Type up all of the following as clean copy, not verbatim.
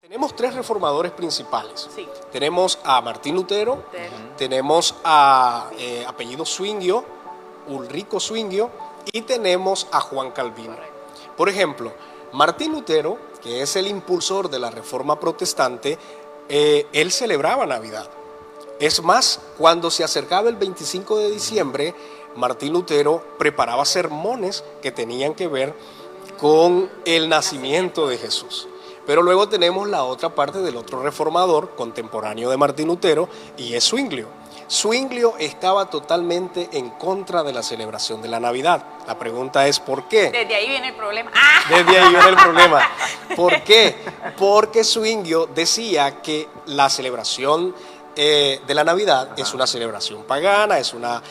Tenemos tres reformadores principales. Sí. Tenemos a Martín Lutero, Lutero. tenemos a apellido Zwinglio, Ulrico Zwinglio, y tenemos a Juan Calvino. Correcto. Por ejemplo, Martín Lutero, que es el impulsor de la Reforma Protestante, él celebraba Navidad. Es más, cuando se acercaba el 25 de diciembre, Martín Lutero preparaba sermones que tenían que ver con el nacimiento de Jesús. Pero luego tenemos la otra parte del otro reformador contemporáneo de Martín Lutero, y es Zwinglio. Zwinglio estaba totalmente en contra de la celebración de la Navidad. La pregunta es ¿por qué? Desde ahí viene el problema. Desde ahí viene el problema. ¿Por qué? Porque Zwinglio decía que la celebración de la Navidad es una celebración pagana, es una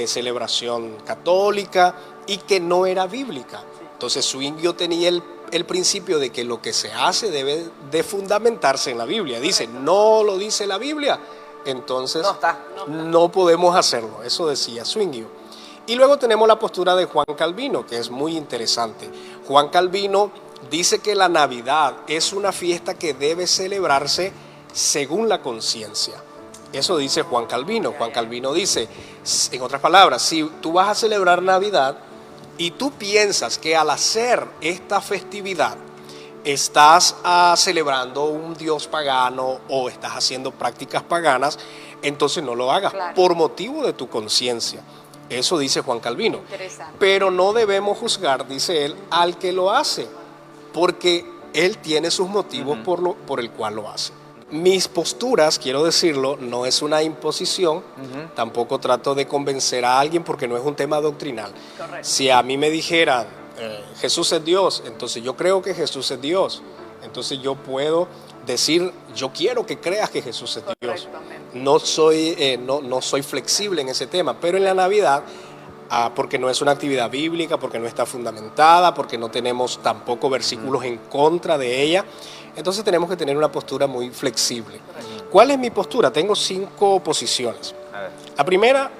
celebración católica y que no era bíblica. Entonces Zwinglio tenía el principio de que lo que se hace debe de fundamentarse en la Biblia. Dice, no lo dice la Biblia, entonces no podemos hacerlo. Eso decía Zwinglio. Y luego tenemos la postura de Juan Calvino, que es muy interesante. Juan Calvino dice que la Navidad es una fiesta que debe celebrarse según la conciencia. Eso dice Juan Calvino. Juan Calvino dice, en otras palabras, si tú vas a celebrar Navidad y tú piensas que al hacer esta festividad estás celebrando un dios pagano o estás haciendo prácticas paganas, entonces no lo hagas, claro, por motivo de tu conciencia. Eso dice Juan Calvino. Pero no debemos juzgar, dice él, al que lo hace, porque él tiene sus motivos por el cual lo hace. Mis posturas, quiero decirlo, no es una imposición, tampoco trato de convencer a alguien porque no es un tema doctrinal. Correcto. Si a mí me dijeran, Jesús es Dios, entonces yo creo que Jesús es Dios, entonces yo puedo decir, yo quiero que creas que Jesús es Dios. No soy flexible en ese tema, pero en la Navidad, porque no es una actividad bíblica, porque no está fundamentada, porque no tenemos tampoco versículos en contra de ella, entonces tenemos que tener una postura muy flexible. ¿Cuál es mi postura? Tengo 5 posiciones. La primera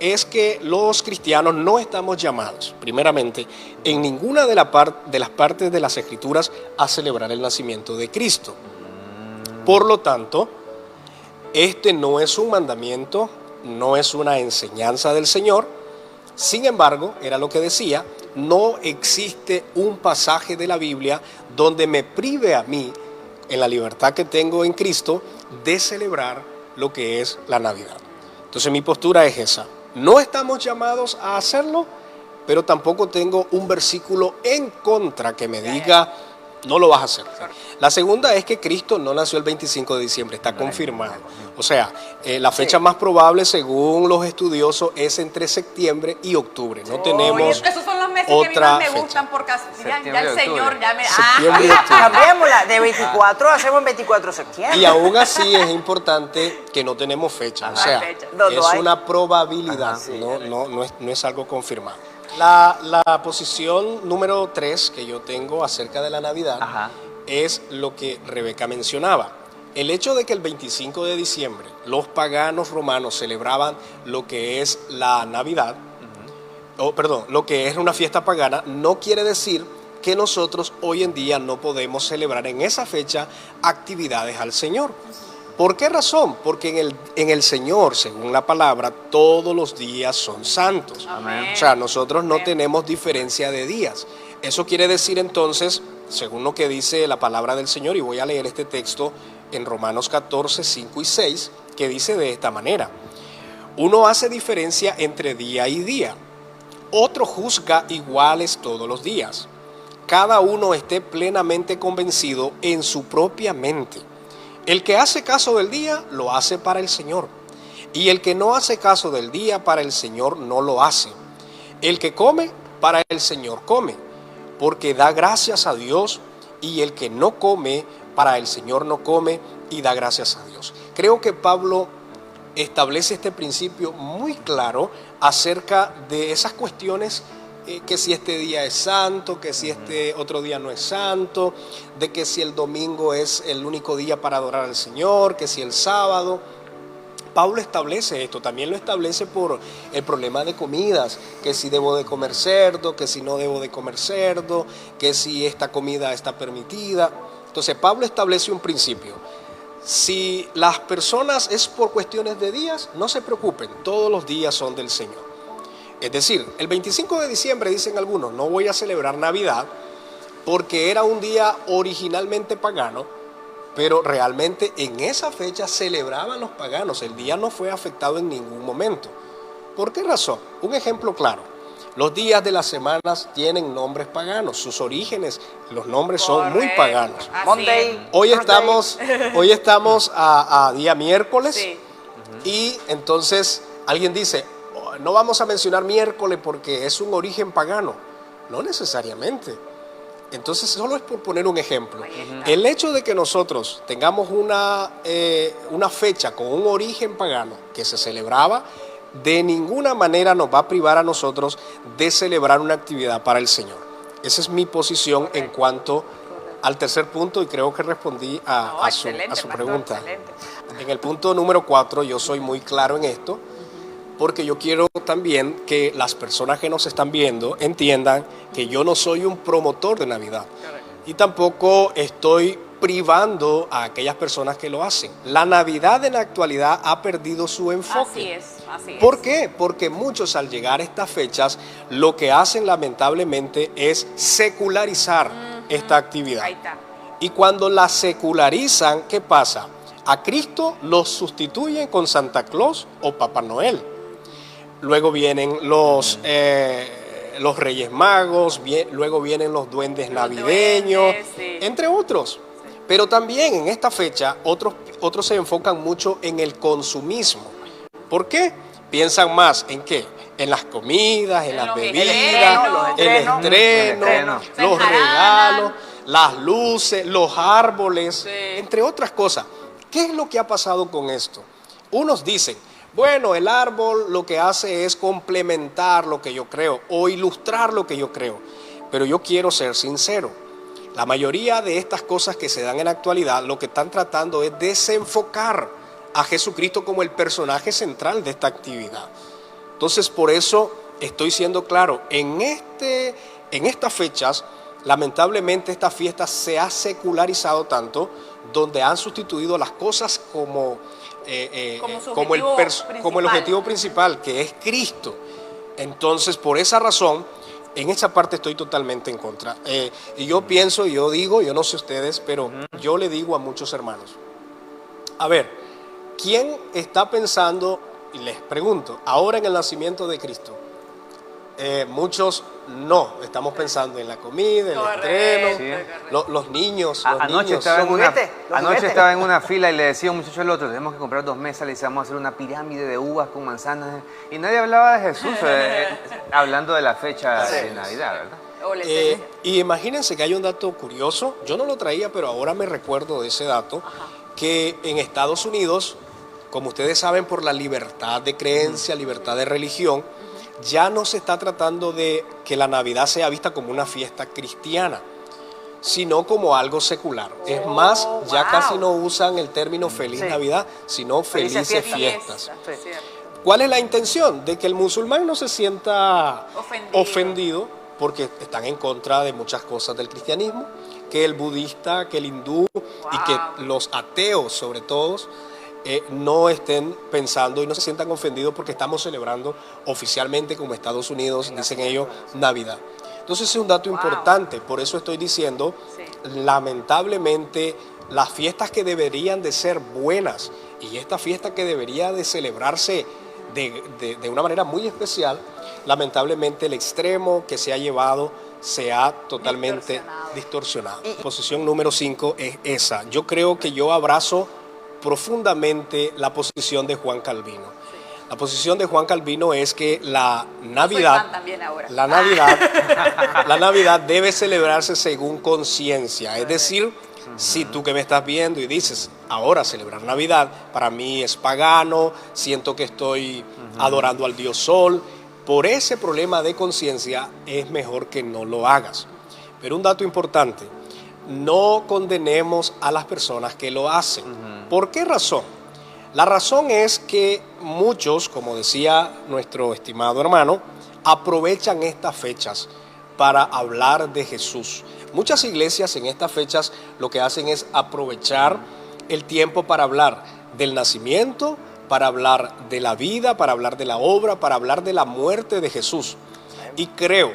es que los cristianos no estamos llamados, primeramente, en ninguna de las partes de las Escrituras a celebrar el nacimiento de Cristo. Por lo tanto, este no es un mandamiento, no es una enseñanza del Señor. Sin embargo, era lo que decía, no existe un pasaje de la Biblia donde me prive a mí, en la libertad que tengo en Cristo, de celebrar lo que es la Navidad. Entonces mi postura es esa. No estamos llamados a hacerlo, pero tampoco tengo un versículo en contra que me diga, no lo vas a hacer. La segunda es que Cristo no nació el 25 de diciembre, está confirmado. O sea, la fecha más probable, según los estudiosos, es entre septiembre y octubre. No tenemos esos son los meses otra que a mí más me fecha. gustan porque ya el Señor ya me... Septiembre y octubre. Cambiémosla, de 24 hacemos 24 de septiembre. Y aún así es importante que no tenemos fecha. O sea, es una probabilidad, no es algo confirmado. La posición número 3 que yo tengo acerca de la Navidad es lo que Rebeca mencionaba. El hecho de que el 25 de diciembre los paganos romanos celebraban lo que es la Navidad, lo que es una fiesta pagana, no quiere decir que nosotros hoy en día no podemos celebrar en esa fecha actividades al Señor. ¿Por qué razón? Porque en el Señor, según la palabra, todos los días son santos. Amén. O sea, nosotros no tenemos diferencia de días. Eso quiere decir entonces, según lo que dice la palabra del Señor, y voy a leer este texto en Romanos 14, 5 y 6, que dice de esta manera: uno hace diferencia entre día y día, otro juzga iguales todos los días. Cada uno esté plenamente convencido en su propia mente. El que hace caso del día, lo hace para el Señor. Y el que no hace caso del día, para el Señor no lo hace. El que come, para el Señor come, porque da gracias a Dios. Y el que no come, para el Señor no come, y da gracias a Dios. Creo que Pablo establece este principio muy claro acerca de esas cuestiones, que si este día es santo, que si este otro día no es santo, de que si el domingo es el único día para adorar al Señor, que si el sábado. Pablo establece esto, también lo establece por el problema de comidas, que si debo de comer cerdo, que si no debo de comer cerdo, que si esta comida está permitida. Entonces Pablo establece un principio. Si las personas es por cuestiones de días, no se preocupen, todos los días son del Señor. Es decir, el 25 de diciembre, dicen algunos, no voy a celebrar Navidad porque era un día originalmente pagano, pero realmente en esa fecha celebraban los paganos, el día no fue afectado en ningún momento. ¿Por qué razón? Un ejemplo claro. Los días de las semanas tienen nombres paganos, sus orígenes, los nombres son muy paganos. Monday. Hoy estamos a día miércoles, Sí. y entonces alguien dice, no vamos a mencionar miércoles porque es un origen pagano. No necesariamente. Entonces solo es por poner un ejemplo. El hecho de que nosotros tengamos una fecha con un origen pagano que se celebraba, de ninguna manera nos va a privar a nosotros de celebrar una actividad para el Señor. Esa es mi posición en cuanto al tercer punto, y creo que respondí a su pregunta. Excelente. En el punto número 4 yo soy muy claro en esto, porque yo quiero también que las personas que nos están viendo entiendan que yo no soy un promotor de Navidad y tampoco estoy privando a aquellas personas que lo hacen. La Navidad en la actualidad ha perdido su enfoque. Así es. ¿Por qué? Porque muchos al llegar a estas fechas lo que hacen lamentablemente es secularizar esta actividad. Ahí está. Y cuando la secularizan, ¿qué pasa? A Cristo los sustituyen con Santa Claus o Papá Noel. Luego vienen los Reyes Magos, luego vienen los duendes navideños, sí. entre otros. Sí. Pero también en esta fecha otros se enfocan mucho en el consumismo. ¿Por qué? Piensan más en qué, en las comidas, en las bebidas, el estreno, los regalos, las luces, los árboles, sí, entre otras cosas. ¿Qué es lo que ha pasado con esto? Unos dicen, bueno, el árbol lo que hace es complementar lo que yo creo o ilustrar lo que yo creo, pero yo quiero ser sincero. La mayoría de estas cosas que se dan en la actualidad lo que están tratando es desenfocar a Jesucristo como el personaje central de esta actividad. Entonces, por eso estoy siendo claro, en estas fechas, lamentablemente esta fiesta se ha secularizado tanto, donde han sustituido las cosas como el objetivo principal, que es Cristo. Entonces, por esa razón, en esa parte estoy totalmente en contra. Y yo pienso, yo digo, yo no sé ustedes, pero yo le digo a muchos hermanos, a ver, ¿quién está pensando, y les pregunto, ahora en el nacimiento de Cristo? Muchos no, estamos pensando en la comida, el estreno, sí, los niños. Anoche estaba en una fila y le decía a un muchacho al otro, tenemos que comprar 2 mesas, le decía, vamos a hacer una pirámide de uvas con manzanas, y nadie hablaba de Jesús, hablando de la fecha de Navidad, ¿verdad? Y imagínense que hay un dato curioso, yo no lo traía, pero ahora me recuerdo de ese dato, que en Estados Unidos, como ustedes saben, por la libertad de creencia, libertad de religión, ya no se está tratando de que la Navidad sea vista como una fiesta cristiana, sino como algo secular. Es más, ya casi no usan el término Feliz Navidad, sino Felices Fiestas. ¿Cuál es la intención? De que el musulmán no se sienta ofendido porque están en contra de muchas cosas del cristianismo, que el budista, que el hindú y que los ateos sobre todo no estén pensando y no se sientan ofendidos porque estamos celebrando oficialmente como Estados Unidos, dicen ellos, Navidad. Entonces es un dato importante, por eso estoy diciendo, lamentablemente las fiestas que deberían de ser buenas y esta fiesta que debería de celebrarse de una manera muy especial, lamentablemente el extremo que se ha llevado se ha totalmente distorsionado. Posición número 5 es esa. Yo creo que yo abrazo profundamente la posición de Juan Calvino. La posición de Juan Calvino es que la Navidad debe celebrarse según conciencia. Es decir, si tú que me estás viendo y dices, ahora celebrar Navidad, para mí es pagano, siento que estoy adorando al Dios Sol, por ese problema de conciencia es mejor que no lo hagas. Pero un dato importante, no condenemos a las personas que lo hacen. ¿Por qué razón? La razón es que muchos, como decía nuestro estimado hermano, aprovechan estas fechas para hablar de Jesús. Muchas iglesias en estas fechas lo que hacen es aprovechar el tiempo para hablar del nacimiento, para hablar de la vida, para hablar de la obra, para hablar de la muerte de Jesús. Y creo,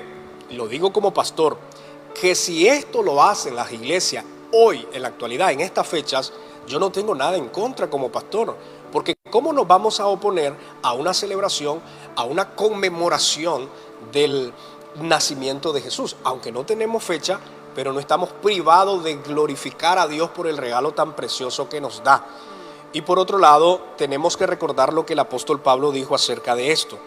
lo digo como pastor, que si esto lo hacen las iglesias hoy, en la actualidad, en estas fechas, yo no tengo nada en contra como pastor, porque ¿cómo nos vamos a oponer a una celebración, a una conmemoración del nacimiento de Jesús? Aunque no tenemos fecha, pero no estamos privados de glorificar a Dios por el regalo tan precioso que nos da. Y por otro lado, tenemos que recordar lo que el apóstol Pablo dijo acerca de esto.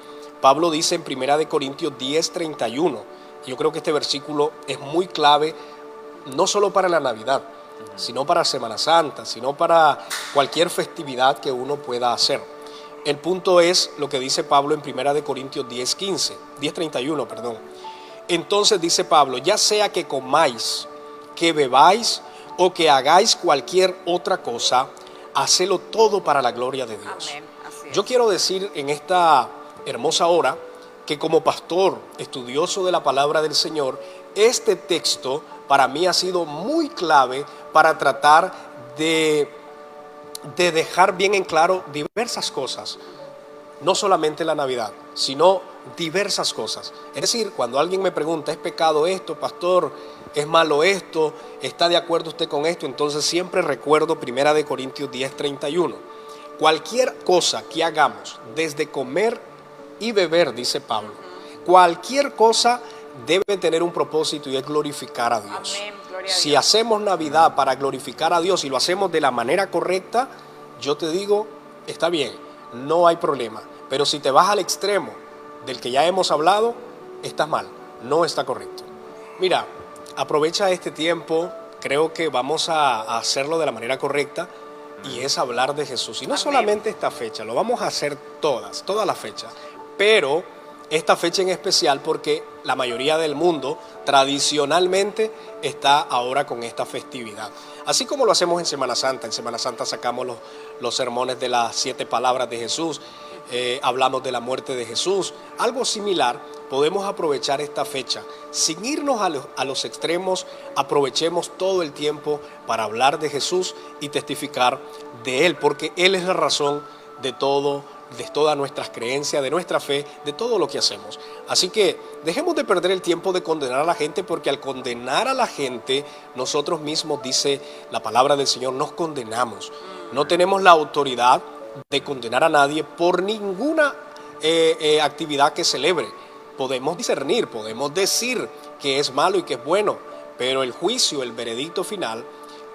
Pablo dice en 1 Corintios 10:31, yo creo que este versículo es muy clave, no solo para la Navidad, sino para Semana Santa, sino para cualquier festividad que uno pueda hacer. El punto es lo que dice Pablo en 1 Corintios 10:31, perdón. Entonces dice Pablo, ya sea que comáis, que bebáis o que hagáis cualquier otra cosa, hacedlo todo para la gloria de Dios. Amén. Así es. Yo quiero decir en esta hermosa hora que como pastor estudioso de la palabra del Señor, este texto para mí ha sido muy clave para tratar de dejar bien en claro diversas cosas. No solamente la Navidad, sino diversas cosas. Es decir, cuando alguien me pregunta, ¿es pecado esto, pastor? ¿Es malo esto? ¿Está de acuerdo usted con esto? Entonces siempre recuerdo 1 Corintios 10:31. Cualquier cosa que hagamos, desde comer y beber, dice Pablo, cualquier cosa debe tener un propósito y es glorificar a Dios. Amén, gloria a Si Dios. hacemos Navidad para glorificar a Dios y lo hacemos de la manera correcta, yo te digo, está bien, no hay problema. Pero si te vas al extremo del que ya hemos hablado, estás mal, no está correcto. Mira, aprovecha este tiempo, creo que vamos a hacerlo de la manera correcta y es hablar de Jesús. Y no Amén. solamente esta fecha, lo vamos a hacer todas las fechas, pero esta fecha en especial porque la mayoría del mundo tradicionalmente está ahora con esta festividad. Así como lo hacemos en Semana Santa sacamos los sermones de las 7 palabras de Jesús, hablamos de la muerte de Jesús, algo similar. Podemos aprovechar esta fecha sin irnos a los extremos, aprovechemos todo el tiempo para hablar de Jesús y testificar de Él, porque Él es la razón de todo, de todas nuestras creencias, de nuestra fe, de todo lo que hacemos. Así que dejemos de perder el tiempo de condenar a la gente, porque al condenar a la gente, nosotros mismos, dice la palabra del Señor, nos condenamos. No tenemos la autoridad de condenar a nadie por ninguna actividad que celebre. Podemos discernir, podemos decir que es malo y que es bueno, pero el juicio, el veredicto final,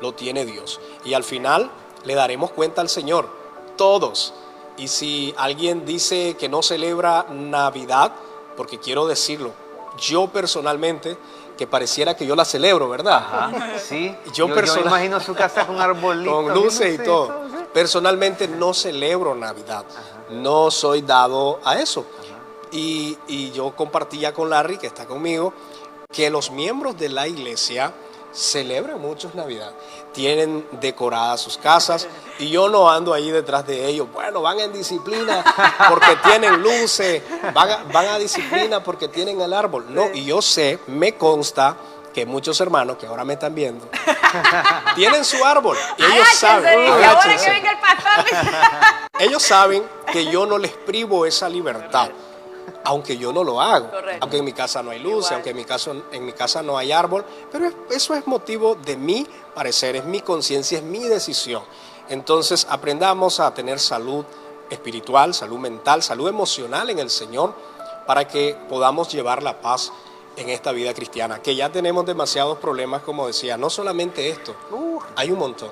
lo tiene Dios. Y al final le daremos cuenta al Señor, todos. Y si alguien dice que no celebra Navidad, porque quiero decirlo, yo personalmente, que pareciera que yo la celebro, ¿verdad? Ajá, sí. Yo imagino su casa con arbolitos, con luces y todo. Personalmente no celebro Navidad. Ajá. No soy dado a eso. Y yo compartía con Larry, que está conmigo, que los miembros de la iglesia celebran mucho Navidad. Tienen decoradas sus casas y yo no ando ahí detrás de ellos. Bueno, van en disciplina porque tienen luces, van a disciplina porque tienen el árbol. No, y yo sé, me consta que muchos hermanos que ahora me están viendo tienen su árbol y ellos saben. Ahora que venga el pastor. Ellos saben que yo no les privo esa libertad. Aunque yo no lo hago, correcto. Aunque en mi casa no hay luz, aunque en mi casa no hay árbol, pero eso es motivo de mi parecer, es mi conciencia, es mi decisión. Entonces aprendamos a tener salud espiritual, salud mental, salud emocional en el Señor, para que podamos llevar la paz en esta vida cristiana, que ya tenemos demasiados problemas, como decía, no solamente esto, hay un montón.